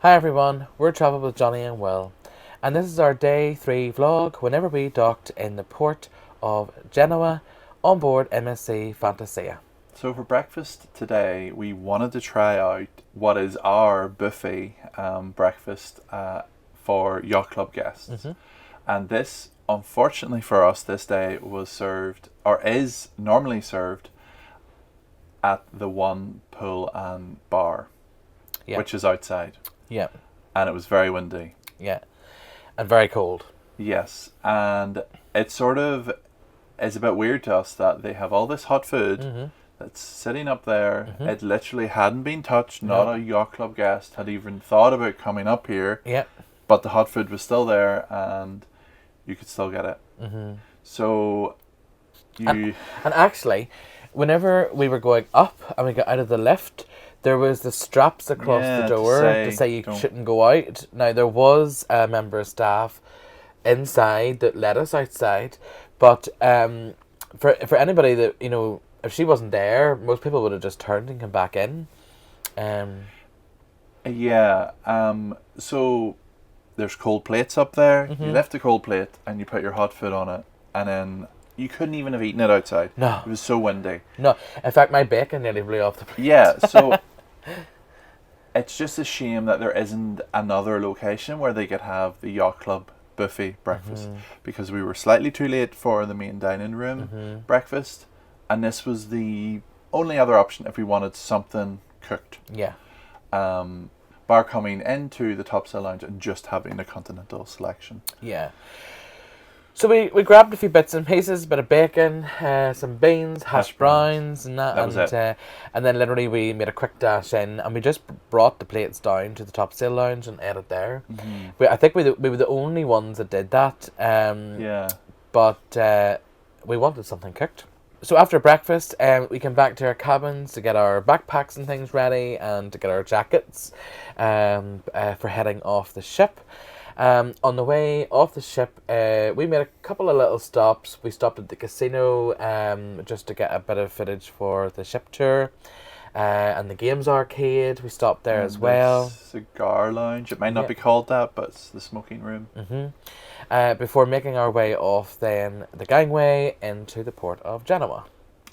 Hi everyone, we're Travel with Johnny and Will, and this is our day 3 vlog whenever we docked in the port of Genoa on board MSC Fantasia. So for breakfast today, we wanted to try out what is our buffet breakfast for Yacht Club guests. And this, unfortunately for us, this day was served, or is normally served, at the one pool and bar, Yeah, which is outside. yeah, And it was very windy. yeah, and very cold. Yes, and it sort of is a bit weird to us that they have all this hot food that's sitting up there. It literally hadn't been touched. Not No. a yacht club guest had even thought about coming up here. Yeah, But the hot food was still there, and you could still get it. So you, and actually, whenever we were going up and we got out of the lift, there was the straps across Yeah, the to door to say say you don't- shouldn't go out. Now, there was a member of staff inside that let us outside, but for anybody that, you know, if she wasn't there, most people would have just turned and come back in. yeah. So there's cold plates up there. You lift the cold plate and you put your hot food on it, and then you couldn't even have eaten it outside. No. It was so windy. No, in fact, my bacon nearly blew off the plate. Yeah, so it's just a shame that there isn't another location where they could have the yacht club buffet breakfast, because we were slightly too late for the main dining room breakfast, and this was the only other option if we wanted something cooked. Yeah. Bar coming into the topsail lounge and just having a continental selection. Yeah. So we grabbed a few bits and pieces, a bit of bacon, some beans, hash browns, and that. That was it. And then literally we made a quick dash in, and we just brought the plates down to the topsail lounge and ate it there. I think we were the only ones that did that. Yeah. But we wanted something cooked. So after breakfast, we came back to our cabins to get our backpacks and things ready, and to get our jackets for heading off the ship. On the way off the ship, we made a couple of little stops. We stopped at the casino just to get a bit of footage for the ship tour. And the games arcade, we stopped there as well. Cigar lounge. It might not be called that, but it's the smoking room. Before making our way off then the gangway into the port of Genoa.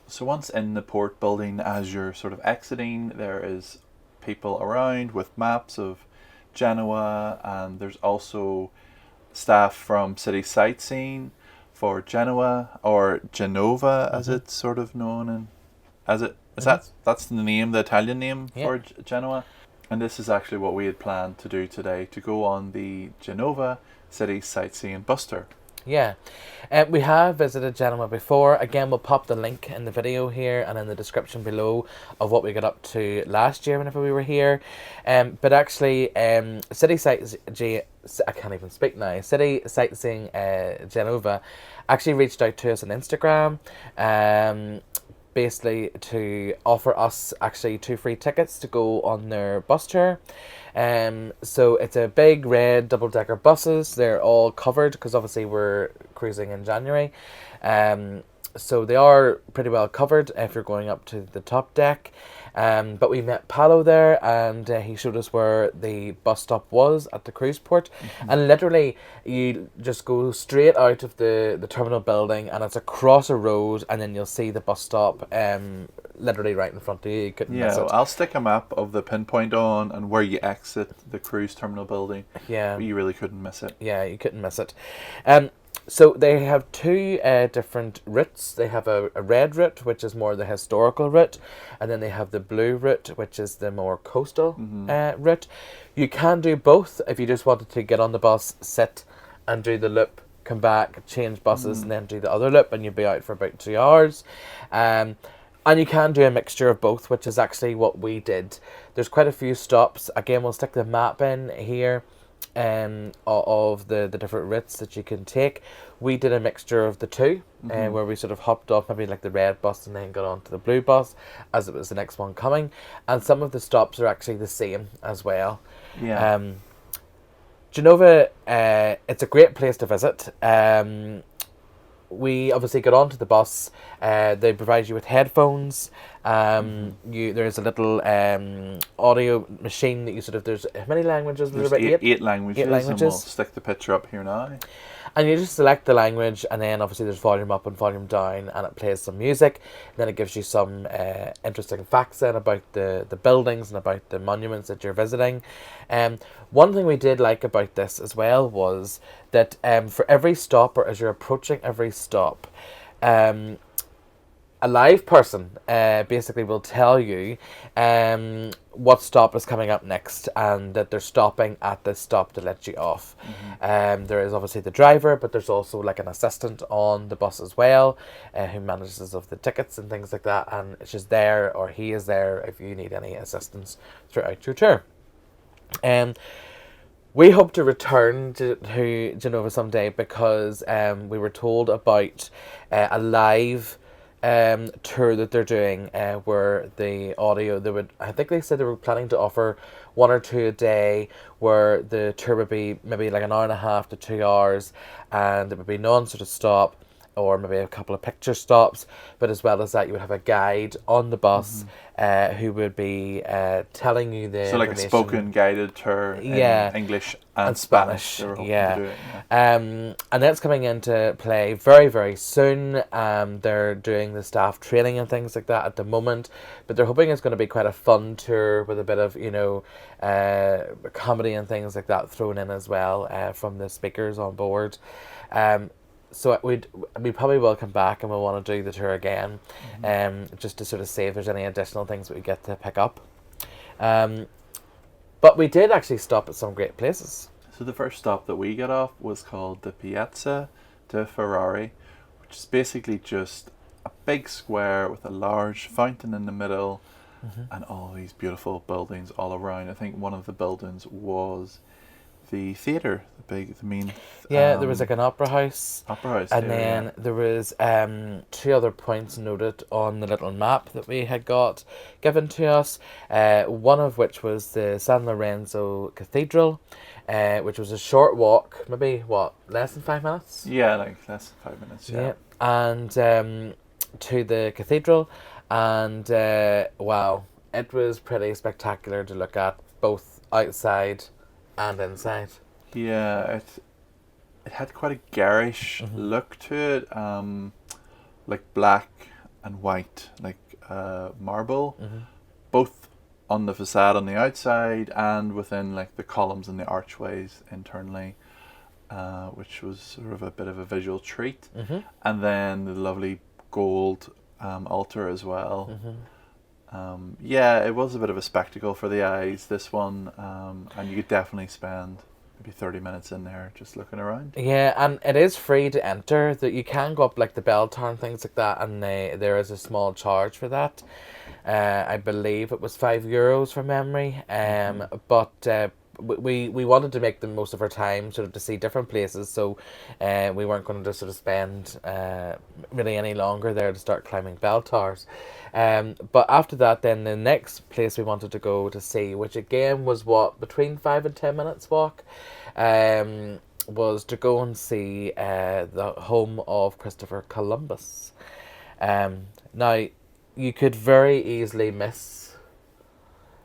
So once in the port building, as you're sort of exiting, there is people around with maps of Genoa, and there's also staff from City Sightseeing for Genoa, or Genova as it's sort of known, and that's the name, the Italian name for Genoa. And this is actually what we had planned to do today, to go on the Genova City Sightseeing bus tour. Yeah, we have visited Genoa before. Again, we'll pop the link in the video here and in the description below of what we got up to last year whenever we were here. But actually, City Sightseeing, I can't even speak now. City Sightseeing Genova actually reached out to us on Instagram, basically to offer us actually 2 free tickets to go on their bus tour. So it's a big red double-decker buses. They're all covered because obviously we're cruising in January. So they are pretty well covered if you're going up to the top deck. But we met Paolo there, and he showed us where the bus stop was at the cruise port. And literally, you just go straight out of the terminal building, and it's across a road, and then you'll see the bus stop literally right in front of you. You couldn't miss it. I'll stick a map of the pinpoint on and where you exit the cruise terminal building. Yeah. But you really couldn't miss it. Yeah, you couldn't miss it. So they have 2 different routes. They have a red route, which is more the historical route, and then they have the blue route, which is the more coastal route. You can do both if you just wanted to get on the bus, sit, and do the loop, come back, change buses, and then do the other loop, and you'll be out for about 2 hours. And you can do a mixture of both, which is actually what we did. There's quite a few stops. Again, we'll stick the map in here. Of the different routes that you can take. We did a mixture of the 2, where we sort of hopped off maybe like the red bus and then got on to the blue bus as it was the next one coming. And some of the stops are actually the same as well. Yeah. Genova, it's a great place to visit. We obviously got onto the bus. They provide you with headphones, There's a little audio machine that you sort of, there's how many languages? There's about eight languages, and we'll stick the picture up here now. And you just select the language, and then obviously there's volume up and volume down, and it plays some music. And then it gives you some interesting facts then about the buildings and about the monuments that you're visiting. One thing we did like about this as well was that for every stop, or as you're approaching every stop, a live person basically will tell you what stop is coming up next, and that they're stopping at this stop to let you off. There is obviously the driver, but there's also like an assistant on the bus as well, who manages of the tickets and things like that, and she's there, or he is there, if you need any assistance throughout your tour. We hope to return to Genova someday, because we were told about a live tour that they're doing, where the audio, I think they said they were planning to offer 1 or 2 a day, where the tour would be maybe like an hour and a half to 2 hours, and it would be non-sort of stop, or maybe a couple of picture stops, but as well as that, you would have a guide on the bus who would be telling you the so like a spoken guided tour in English and Spanish. And that's coming into play very, very soon. They're doing the staff training and things like that at the moment, but they're hoping it's going to be quite a fun tour with a bit of comedy and things like that thrown in as well from the speakers on board. So we probably will come back, and we'll want to do the tour again, just to sort of see if there's any additional things that we get to pick up. But we did actually stop at some great places. So the first stop that we got off was called the Piazza de Ferrari, which is basically just a big square with a large fountain in the middle, and all these beautiful buildings all around. I think one of the buildings was the theatre, the main. There was like an opera house. And then there was 2 other points noted on the little map that we had got given to us. One of which was the San Lorenzo Cathedral, which was a short walk, maybe less than 5 minutes. Yeah, like less than 5 minutes. Yeah. And to the cathedral, and wow, it was pretty spectacular to look at, both outside and inside. Yeah, it had quite a garish look to it, like black and white, like marble, both on the facade on the outside and within like the columns and the archways internally, which was sort of a bit of a visual treat. And then the lovely gold altar as well. It was a bit of a spectacle for the eyes, this one, and you could definitely spend maybe 30 minutes in there just looking around. Yeah, and it is free to enter. That you can go up like the bell tower and things like that, and there is a small charge for that. I believe it was €5 from memory, but we wanted to make the most of our time sort of to see different places, so we weren't going to just sort of spend really any longer there to start climbing bell towers. But after that, then the next place we wanted to go to see, which again was between 5 and 10 minutes walk, was to go and see the home of Christopher Columbus. Now, you could very easily miss.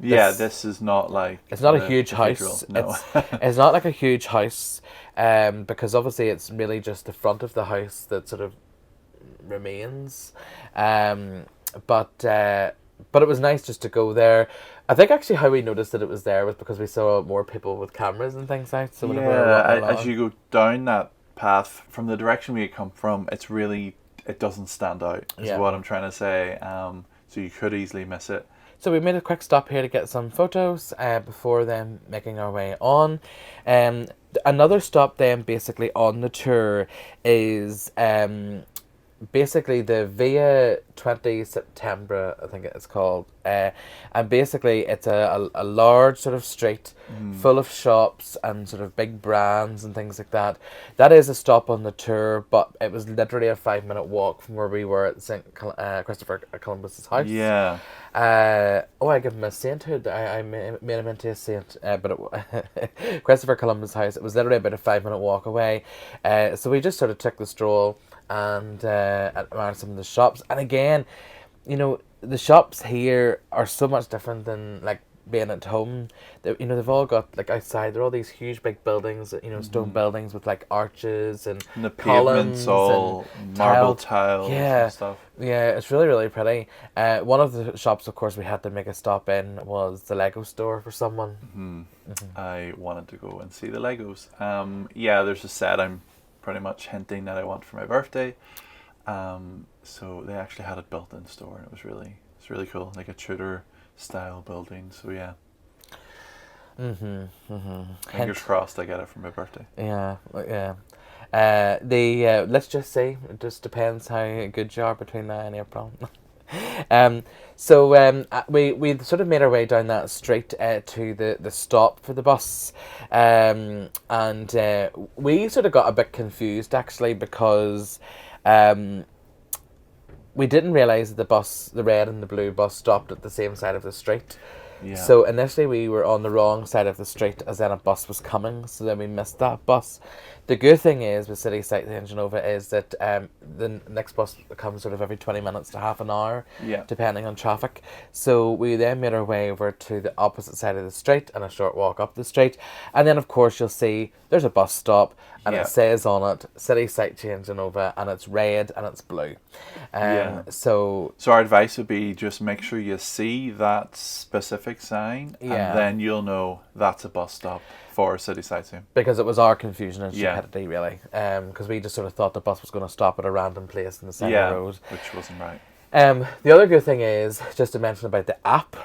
This is not like... It's not a huge house. No. It's not like a huge house, because obviously it's really just the front of the house that sort of remains. But it was nice just to go there. I think actually how we noticed that it was there was because we saw more people with cameras and things out. So whenever we were walking along, as you go down that path from the direction we had come from, it doesn't stand out, is what I'm trying to say. So you could easily miss it. So we made a quick stop here to get some photos before then making our way on. Another stop then basically on the tour is basically the Via 20 September, I think it's called. And basically it's a large sort of street full of shops and sort of big brands and things like that. That is a stop on the tour, but it was literally a 5-minute walk from where we were at Christopher Columbus's house. Yeah. I give him a sainthood. I made him into a saint, but Christopher Columbus' house. It was literally about a 5-minute walk away. So we just sort of took the stroll and around some of the shops. And again, the shops here are so much different than like being at home. You know, they've all got like outside. They're all these huge big buildings. You know, stone buildings with like arches and And the columns pavements all and marble tiled. tiles Yeah, and stuff. yeah, it's really really pretty. One of the shops, of course, we had to make a stop in was the Lego store for someone. I wanted to go and see the Legos. Yeah, there's a set I'm pretty much hinting that I want for my birthday. So they actually had it built in store, and it's really cool, like a Tudor style building. So yeah. Fingers crossed I get it for my birthday. Yeah, yeah. Let's just say it just depends how good you are between now and April. We sort of made our way down that street to the stop for the bus, and we sort of got a bit confused actually because we didn't realise that the red and the blue bus stopped at the same side of the street. Yeah. So initially we were on the wrong side of the street as then a bus was coming, so then we missed that bus. The good thing is with City Sightseeing in Genova is that the next bus comes sort of every 20 minutes to half an hour, depending on traffic. So we then made our way over to the opposite side of the street and a short walk up the street. And then of course you'll see there's a bus stop and it says on it City Sightseeing in Genova, and it's red and it's blue. So our advice would be just make sure you see that specific sign, and then you'll know that's a bus stop for City Sightseeing. Because it was our confusion and stupidity, really. Because we just sort of thought the bus was going to stop at a random place in the side of the road. Which wasn't right. The other good thing is, just to mention about the app.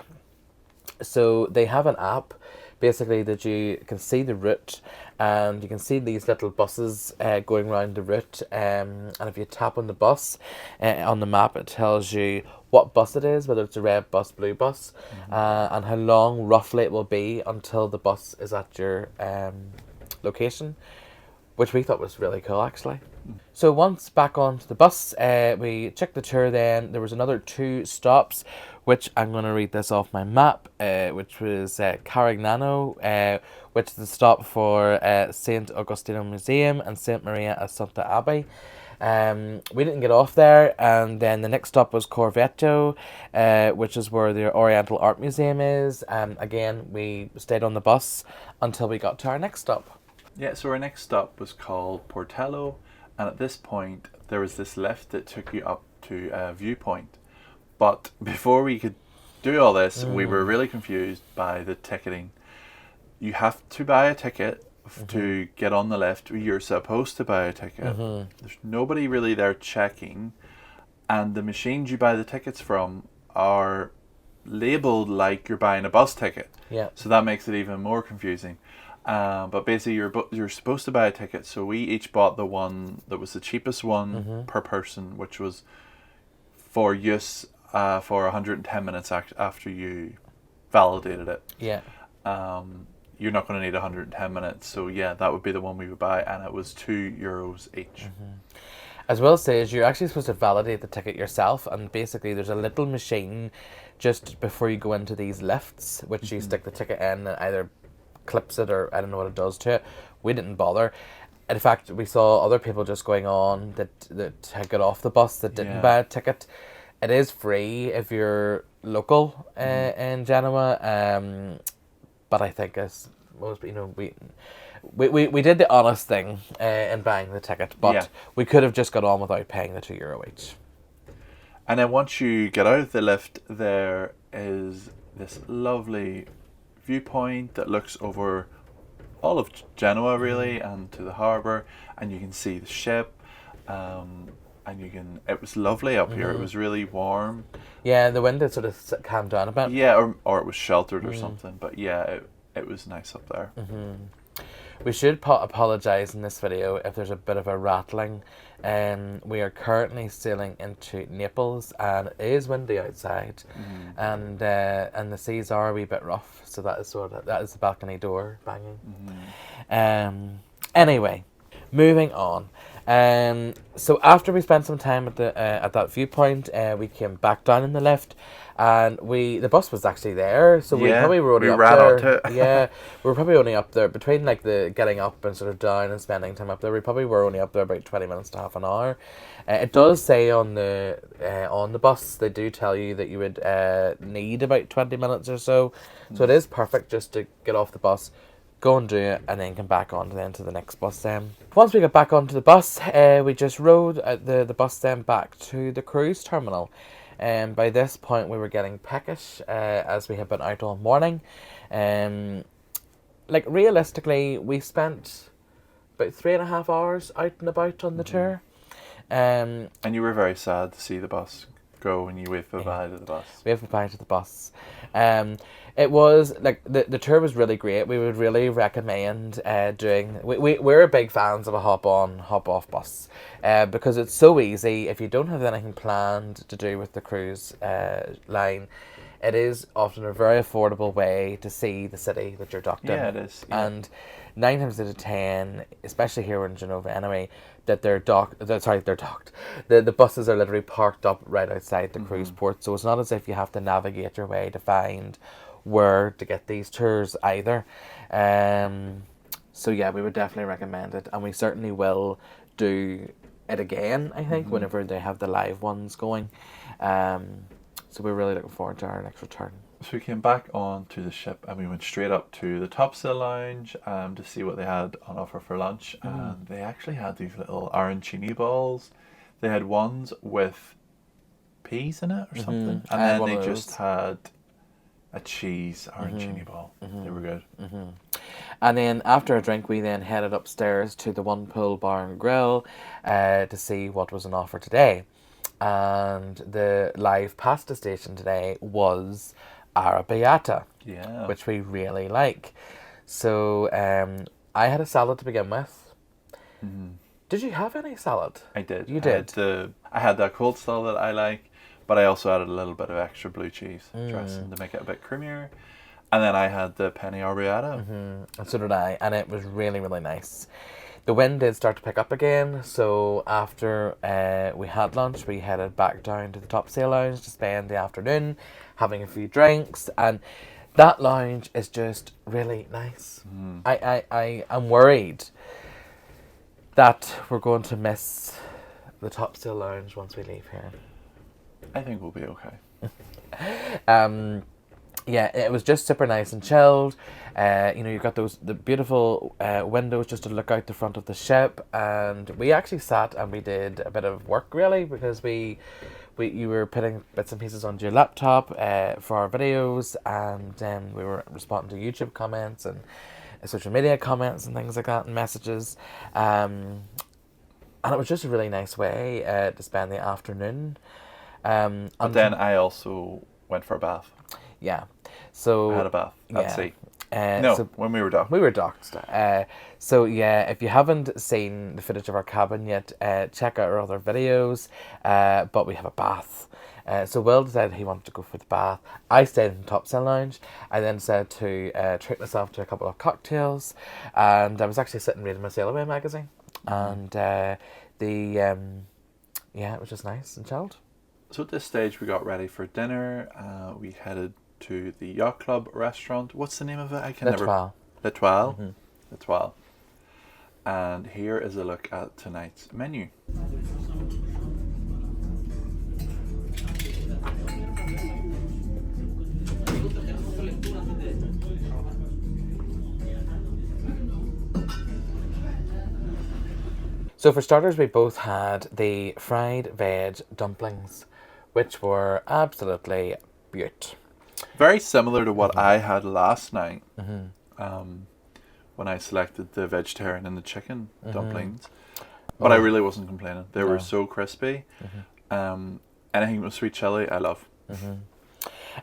So they have an app, basically, that you can see the route, and you can see these little buses going around the route, and if you tap on the bus on the map, it tells you what bus it is, whether it's a red bus, blue bus, and how long roughly it will be until the bus is at your location, which we thought was really cool actually. So once back onto the bus, we checked the tour then. There was another 2 stops, which I'm going to read this off my map, which was Carignano, which is the stop for St. Augustino Museum and St. Maria Assunta Abbey. We didn't get off there, and then the next stop was Corvetto, which is where the Oriental Art Museum is. Again, we stayed on the bus until we got to our next stop. Yeah, so our next stop was called Portello, and at this point there was this lift that took you up to Viewpoint. But before we could do all this, we were really confused by the ticketing. You have to buy a ticket to get on the lift. You're supposed to buy a ticket. There's nobody really there checking, and the machines you buy the tickets from are labeled like you're buying a bus ticket. Yeah. So that makes it even more confusing. But basically you're supposed to buy a ticket, so we each bought the one that was the cheapest one per person, which was for use for 110 minutes after you validated it. Yeah. You're not going to need 110 minutes, so yeah, that would be the one we would buy, and it was €2 each. As well as you're actually supposed to validate the ticket yourself, and basically there's a little machine just before you go into these lifts, which you stick the ticket in and either clips it or I don't know what it does to it. We didn't bother. In fact, we saw other people just going on that had got off the bus that didn't buy a ticket. It is free if you're local in Genoa, but I think as most, you know, we did the honest thing in buying the ticket, but we could have just got on without paying the €2 each. And then once you get out of the lift, there is this lovely viewpoint that looks over all of Genoa really, and to the harbour, and you can see the ship, and it was lovely up here. It was really warm. Yeah, the wind had sort of calmed down a bit. Yeah, or it was sheltered or something, but yeah, it was nice up there. We should apologise in this video if there's a bit of a rattling. We are currently sailing into Naples, and it is windy outside, and the seas are a wee bit rough. So that is the balcony door banging. Anyway, moving on. So after we spent some time at that viewpoint, we came back down in the lift, and the bus was actually there. So we Yeah, probably were only we up ran there. onto it. Yeah, we were probably only up there between like the getting up and sort of down and spending time up there. We probably were only up there about 20 minutes to half an hour. It does say on the bus, they do tell you that you would need about 20 minutes or so. So it is perfect just to get off the bus, go and do it, and then come back on to the next bus then. Once we got back onto the bus, we just rode the bus then back to the cruise terminal. And by this point we were getting peckish as we had been out all morning. Like realistically, we spent about 3.5 hours out and about on the tour. And you were very sad to see the bus go and you waved goodbye to the bus. Waved goodbye to the bus. It was like the tour was really great. We would really recommend doing. We're big fans of a hop on, hop off bus because it's so easy. If you don't have anything planned to do with the cruise line, it is often a very affordable way to see the city that you're docked in. Yeah, it is. Yeah. And 9 times out of 10, especially here in Genova anyway, that they're docked. The buses are literally parked up right outside the cruise port, so it's not as if you have to navigate your way to find where to get these tours either. So yeah, we would definitely recommend it, and we certainly will do it again, I think, whenever they have the live ones going. So we're really looking forward to our next return. So we came back onto the ship and we went straight up to the topsail lounge to see what they had on offer for lunch. And they actually had these little arancini balls. They had ones with peas in it or something. And then they just had a cheese arancini ball. They were good. And then after a drink, we then headed upstairs to the One Pool Bar and Grill to see what was on offer today. And the live pasta station today was arrabbiata, which we really like. So I had a salad to begin with. Did you have any salad? I did. You did? I had that cold salad that I like, but I also added a little bit of extra blue cheese dressing to make it a bit creamier. And then I had the penne arrabbiata. And so did I, and it was really, really nice. The wind did start to pick up again, so after we had lunch, we headed back down to the topsail lounge to spend the afternoon having a few drinks, and that lounge is just really nice. I am worried that we're going to miss the topsail lounge once we leave here. I think we'll be okay. Yeah, it was just super nice and chilled. You've got the beautiful windows just to look out the front of the ship, and we actually sat and we did a bit of work really because you were putting bits and pieces onto your laptop for our videos, and we were responding to YouTube comments and social media comments and things like that and messages, and it was just a really nice way to spend the afternoon. But then I also went for a bath. Yeah. So I had a bath at sea. When we were docked. We were docked. So yeah, if you haven't seen the footage of our cabin yet, check out our other videos. But we have a bath. So Will decided he wanted to go for the bath. I stayed in the topsail lounge. I then decided to treat myself to a couple of cocktails, and I was actually sitting reading my Sail Away magazine. And it was just nice and chilled. So at this stage, we got ready for dinner. We headed to the Yacht Club restaurant. What's the name of it? L'Etoile. L'Etoile. L'Etoile. And here is a look at tonight's menu. So for starters, we both had the fried veg dumplings, which were absolutely beaut. Very similar to what I had last night when I selected the vegetarian and the chicken dumplings. But I really wasn't complaining. They were so crispy. Anything with sweet chili, I love.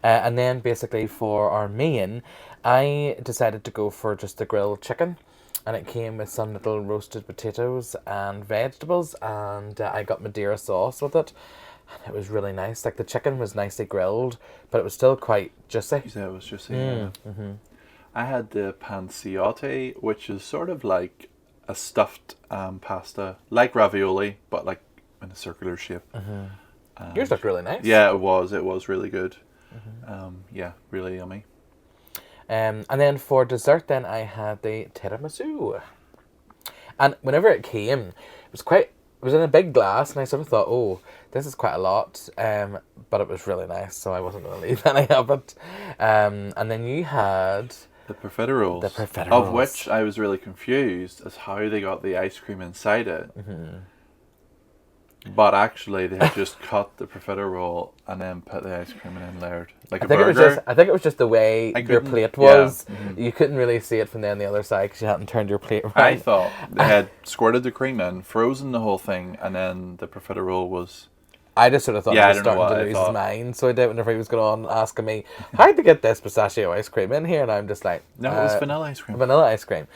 And then basically for our main, I decided to go for just the grilled chicken. And it came with some little roasted potatoes and vegetables, and I got Madeira sauce with it. And it was really nice. Like the chicken was nicely grilled, but it was still quite juicy. You said it was juicy. I had the panciotti, which is sort of like a stuffed pasta, like ravioli, but like in a circular shape. Yours looked really nice. Yeah, it was really good. Yeah, really yummy. And then for dessert, then I had the tiramisu. And whenever it came, it was in a big glass, and I sort of thought, oh, this is quite a lot. But it was really nice, so I wasn't going to leave any of it. And then you had The profiteroles. the profiteroles. Of which I was really confused as how they got the ice cream inside it. But actually, they had just cut the profiterole and then put the ice cream in and layered like a burger. I think it was just the way your plate was. You couldn't really see it from then the other side because you hadn't turned your plate around. I thought they had squirted the cream in, frozen the whole thing, and then the profiterole was... I just sort of thought he was starting to lose his mind. So I did whenever he was going on asking me, how'd they get this pistachio ice cream in here? And I'm just like... No, it was vanilla ice cream. Vanilla ice cream.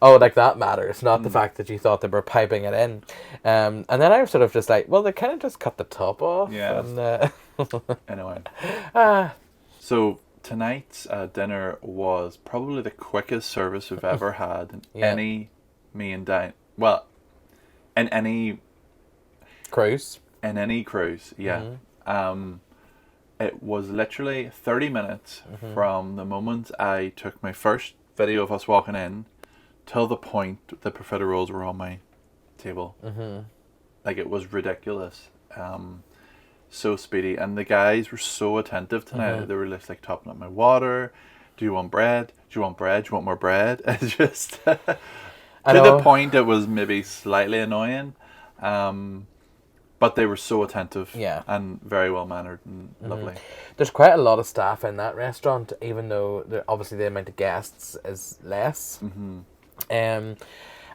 Oh, like that matters, not the fact that you thought they were piping it in. And then I was sort of just like, well, they kind of just cut the top off. Yeah. And, Anyway. So tonight's dinner was probably the quickest service we've ever had in any main dine. Well, in any cruise. In any cruise, yeah. It was literally 30 minutes from the moment I took my first video of us walking in till the point the profiteroles were on my table. Like, it was ridiculous. So speedy, and the guys were so attentive tonight. They were just like topping up my water. Do you want bread? Do you want bread? Do you want more bread? It's just to the point it was maybe slightly annoying. But they were so attentive and very well mannered and lovely. There's quite a lot of staff in that restaurant, even though obviously the amount of guests is less. And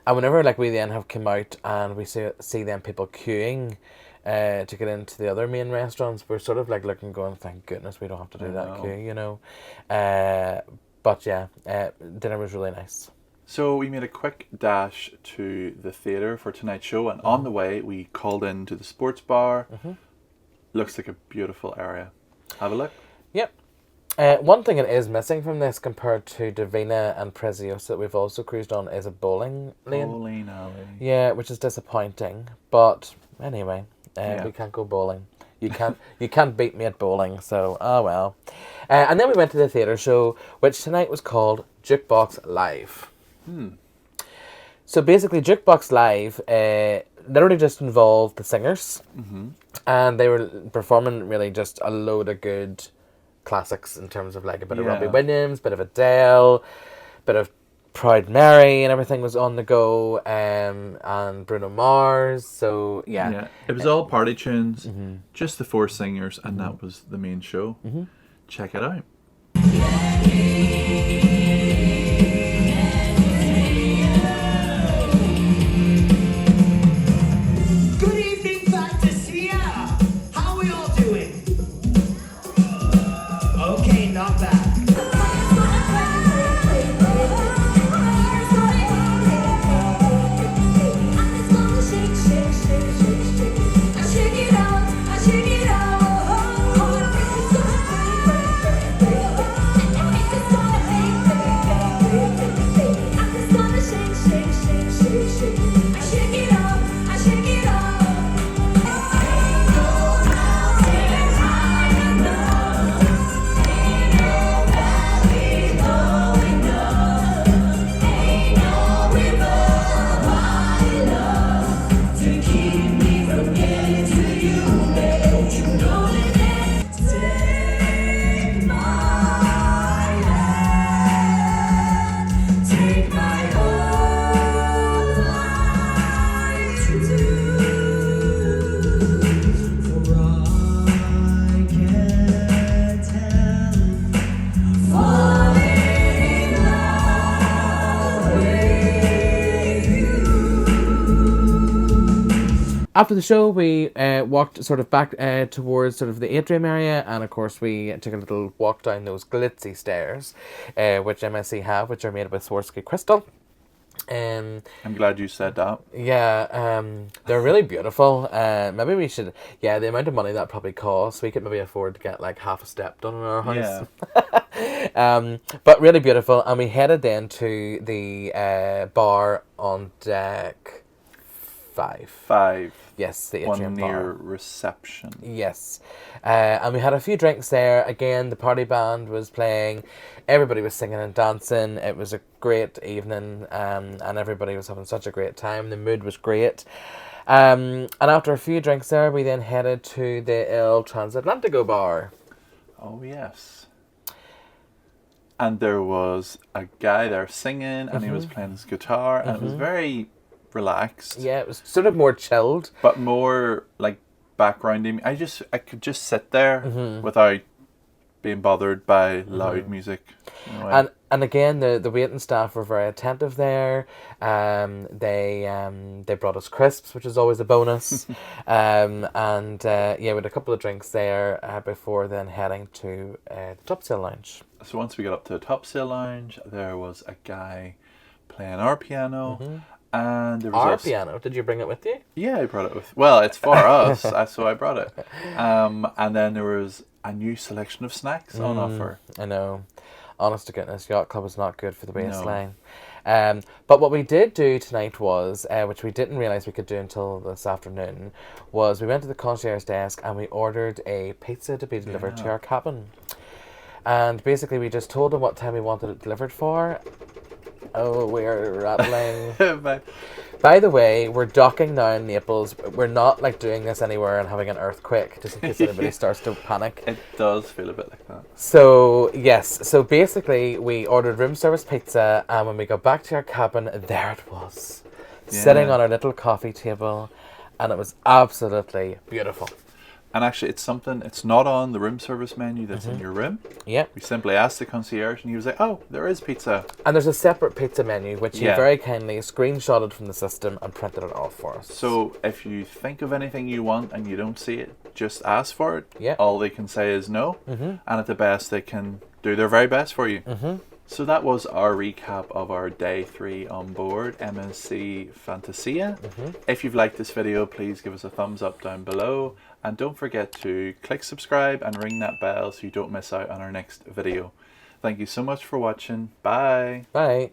whenever we then have come out and we see them people queuing to get into the other main restaurants, we're sort of looking, going, thank goodness we don't have to do that queue, you know. But yeah, dinner was really nice. So we made a quick dash to the theatre for tonight's show, and on the way we called into the sports bar. Looks like a beautiful area. Have a look. Yep. One thing that is missing from this compared to Divina and Preziosa that we've also cruised on is a bowling lane. Bowling alley. Yeah, which is disappointing. But anyway, we can't go bowling. You can't beat me at bowling, so oh well. And then we went to the theatre show, which tonight was called Jukebox Live. So basically, Jukebox Live literally just involved the singers, and they were performing really just a load of good classics in terms of a bit of Robbie Williams, bit of Adele, bit of Proud Mary, and everything was on the go, and Bruno Mars. So yeah, it was all party tunes, just the four singers, and that was the main show. Check it out. After the show, we walked sort of back towards sort of the atrium area, and of course we took a little walk down those glitzy stairs, which MSC have, which are made with Swarovski crystal. I'm glad you said that. Yeah, they're really beautiful. Maybe we should, yeah, the amount of money that probably costs, we could maybe afford to get like half a step done in our house. Yeah. But really beautiful. And we headed then to the bar on deck 5. 5. Yes, the One atrium near bar. reception. Yes. And we had a few drinks there. Again, the party band was playing. Everybody was singing and dancing. It was a great evening, and everybody was having such a great time. The mood was great. And after a few drinks there, we then headed to the El Transatlantico bar. Oh, yes. And there was a guy there singing, and he was playing his guitar, and it was very relaxed. Yeah, it was sort of more chilled. But more like backgrounding. I could just sit there without being bothered by loud music. You know, And again, the waiting staff were very attentive there. They brought us crisps, which is always a bonus. Yeah, we had a couple of drinks there before then heading to the Top Sail Lounge. So once we got up to the Top Sail Lounge, there was a guy playing our piano. And there was Our also, piano. Did you bring it with you? yeah, I brought it with. Well, it's for us, so I brought it. And then there was a new selection of snacks on offer. I know. Honest to goodness, Yacht Club is not good for the waistline. But what we did do tonight was, which we didn't realise we could do until this afternoon, was we went to the concierge desk and we ordered a pizza to be delivered to our cabin. And basically we just told them what time we wanted it delivered for. Oh, we're rattling. By the way, we're docking now in Naples. We're not like doing this anywhere and having an earthquake, just in case anybody starts to panic. It does feel a bit like that. So, yes. So basically, we ordered room service pizza, and when we got back to our cabin, there it was. Sitting on our little coffee table, and it was absolutely beautiful. And actually, it's not on the room service menu that's in your room. Yeah. We simply asked the concierge, and he was like, oh, there is pizza. And there's a separate pizza menu, which he very kindly screenshotted from the system and printed it off for us. So if you think of anything you want and you don't see it, just ask for it. Yeah. All they can say is no. And at the best, they can do their very best for you. So that was our recap of our day 3 on board MSC Fantasia. If you've liked this video, please give us a thumbs up down below. And don't forget to click subscribe and ring that bell so you don't miss out on our next video. Thank you so much for watching. Bye. Bye.